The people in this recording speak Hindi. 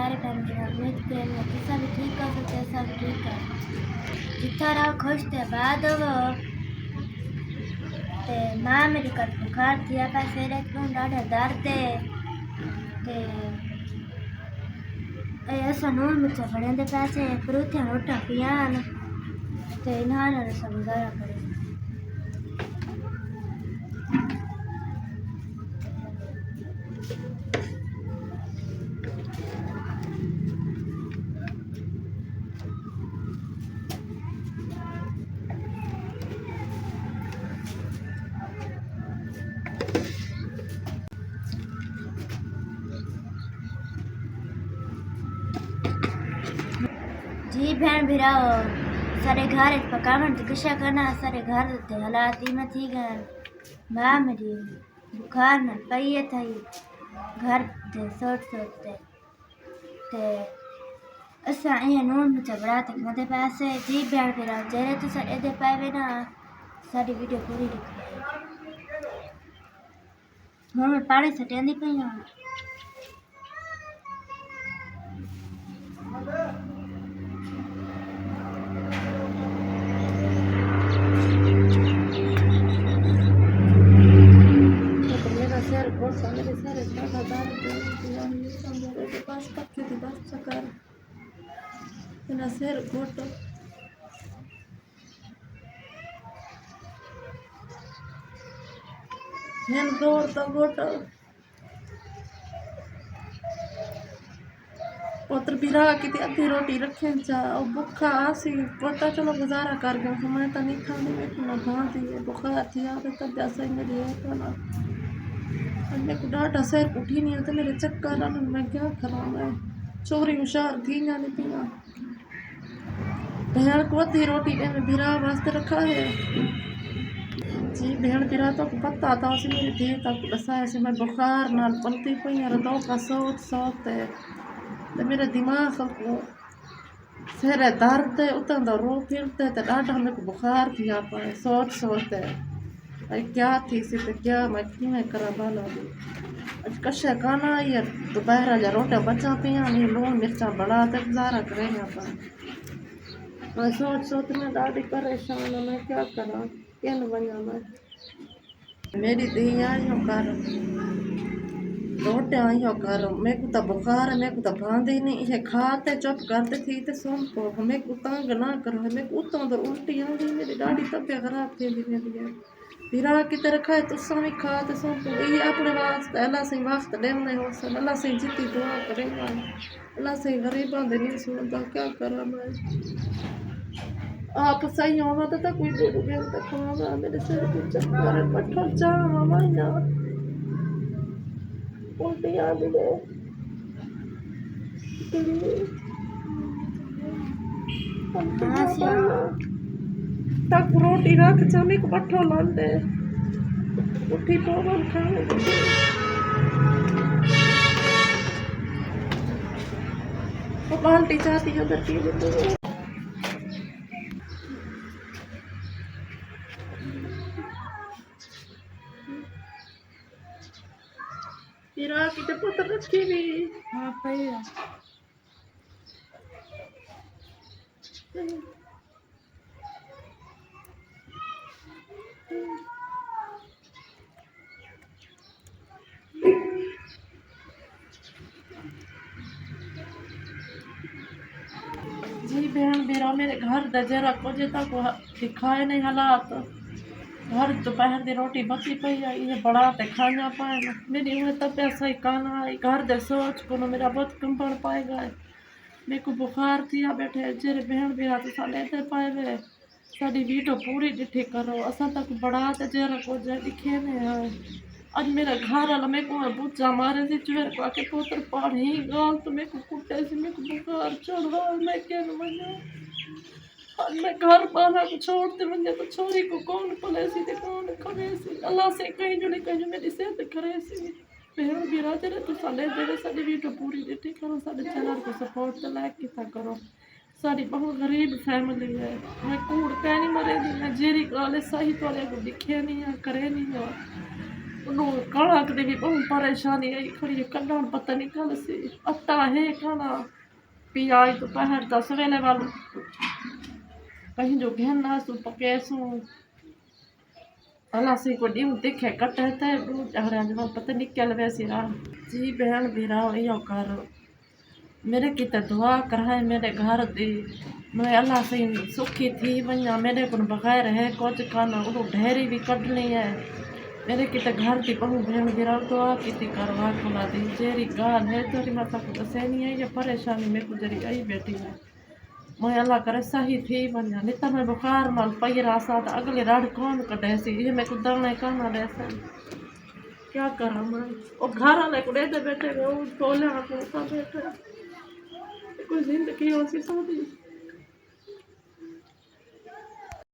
प्यारे भैन भरा उम्मीद करेंगे कि सब ठीक हो सकते सब ठीक है जितना रहो खुश थे बाद वो ते माँ मेरी कट बुखार थी आप सिर को ॾाढा दर्द ते ऐसा नून मिर्चा बने दे पैसे परूथियां रोटा पियान ते इन्हां सब गुजारा करे। जी बहन भिराओ सारे घर पकावन तो किशा करना सारे घर ते हालात में थी गए माँ मेरी बुखार न पई थी घर ते सोचते ते असा ये नून मिर्चा बड़ा तक मते पैसे जी बहन भिराओ जेरे तो सारे दे पावे ना सारी वीडियो पूरी दिखाई हुण मैं पानी सटेंदी पई हां मेरे सारे दादा मेरे पास पक्के दी बस चक्कर मेरा सिर घोटो हेन गोर तो घोटो पुत्र बिरा की अद्धी रोटी रखे चा और भूखा आसी पता चलो गुजारा कर गया मैं तो नहीं खाने में ना भांति है बुखार थी आ तब जैसा ही मेरी है तो ना मेरे को डाटा सिर उठी नहीं तो मेरे चक्कर आने मैं क्या करा मैं चोरी होशियार थी जाने पिया बहन को अद्धी रोटी मैंने बिरा वास्ते रखा है जी बहन बिरा तो पता था उसे मेरी थी तब दसाया से मैं बुखार नाल पलती पई और दो का सोच सोचते तो मेरे दिमाग को सिर दर्द उतना तो रो फिरते तो डाटा मेरे को बुखार थी आप सोच सोचते भाई क्या थी सी तो क्या मैं किमें करा बाला दी कशे खाना ये दोपहर जा रोटियां बचा पिया नहीं लून मिर्चा बड़ा तो गुजारा करेंगे अपन मैं सोच सोच में दादी परेशान है मैं क्या करा किन बना मैं मेरी दी आई कर रोटियां आई कर मेरे को तो बुखार है मेरे को तो भांदी नहीं ये खाते चुप करते थी तो सुन को मेरे को तंग ना करो मेरे को उतना तो उल्टी आ गई मेरी दादी तबियत खराब थी मेरी है बिरा की तरह खाए तो भी खा तो सुन को ये अपने वास्ते अल्लाह से वक्त देने हो सन अल्लाह से जितनी दुआ करेंगे अल्लाह से गरीबों दे नहीं सुनता क्या करा मैं आप सही होगा तो कोई दूर गया तो खावा मेरे सिर को चक्कर पत्थर जा माया उल्टी आ गई तक रोटी रख चने को पट्ठो लांदे उठी पोवन खाने वो बाल्टी चाहती है उधर पी लेते फिर की तो पुत्र रखी भी हाँ भैया जी बहन मेरा मेरे घर दजरा कुछ तक दिखाए नहीं हालात घर दोपहर की रोटी बची पई है ये बड़ा ते खाना पाए मेरी उम्र तबियत सही खाना आई घर दे सोच को मेरा बहुत कंपन पाएगा मेरे को बुखार थी आ बैठे जेरे बहन भी रात साले ते पाए वे साडी वीडियो पूरी डिठी करो असा तक बड़ा ते जरा को दिखे ने आज मेरा घर वाला मेरे को बूचा मारे से चुर को आके पुत्र पढ़ी गाल तो मेरे को कुटे से मेरे को बुखार चढ़ा मैं क्या बना आज मैं घर बाला को छोड़ते बंदे तो छोरी को कौन पले सी ते कौन करे सी अल्लाह से कहीं जुड़े कहीं मेरी सेहत करे सी बहन भी रात रे तो साले दे साडी वीडियो पूरी डिठी करो साडे चैनल को सपोर्ट तो लाइक किया करो सारी बहुत गरीब फैमिली है मैं कूड़ कहनी मरे दी मैं जेरी गाले सही तो को दिखे नहीं है करे नहीं है ਉਹਨੂੰ ਕਣਕ ਦੀ ਵੀ ਬਹੁਤ ਪਰੇਸ਼ਾਨੀ ਆਈ ਖੜੀ ਕੱਢਣ ਪਤਾ ਨਹੀਂ ਕੱਲ ਸੀ ਅੱਤਾ ਹੈ ਖਾਣਾ ਪਿਆਜ दोपहर 10 ਵੇਲੇ ਵੱਲ कहीं जो घेरना सु पके सु अला से को डी देखे कटे थे हरियाण में पता निकल वैसी रहा जी बहन बीरा यो कर मेरे की तो दुआ कराए मेरे घर दी मैं अल्लाह से सुखी थी वन्या मेरे को बगैर है कुछ खाना वो ढेरी भी कटनी है मेरे की तो घर की बहु बहन बीरा दुआ की करवा खुला दी जेरी गाल है तेरी माता को दसे नहीं है ये परेशानी मेरे को जरी आई बेटी है मैं अल्लाह करे सही थी बनिया नहीं तो मैं बुखार माल पई रहा साथ अगले राड कौन कटे सी ये मैं को दाने कहना रहता क्या करा मैं और घर वाले को दे बैठे वो बोले आपको बैठे कोई जिंदगी हो सी सादी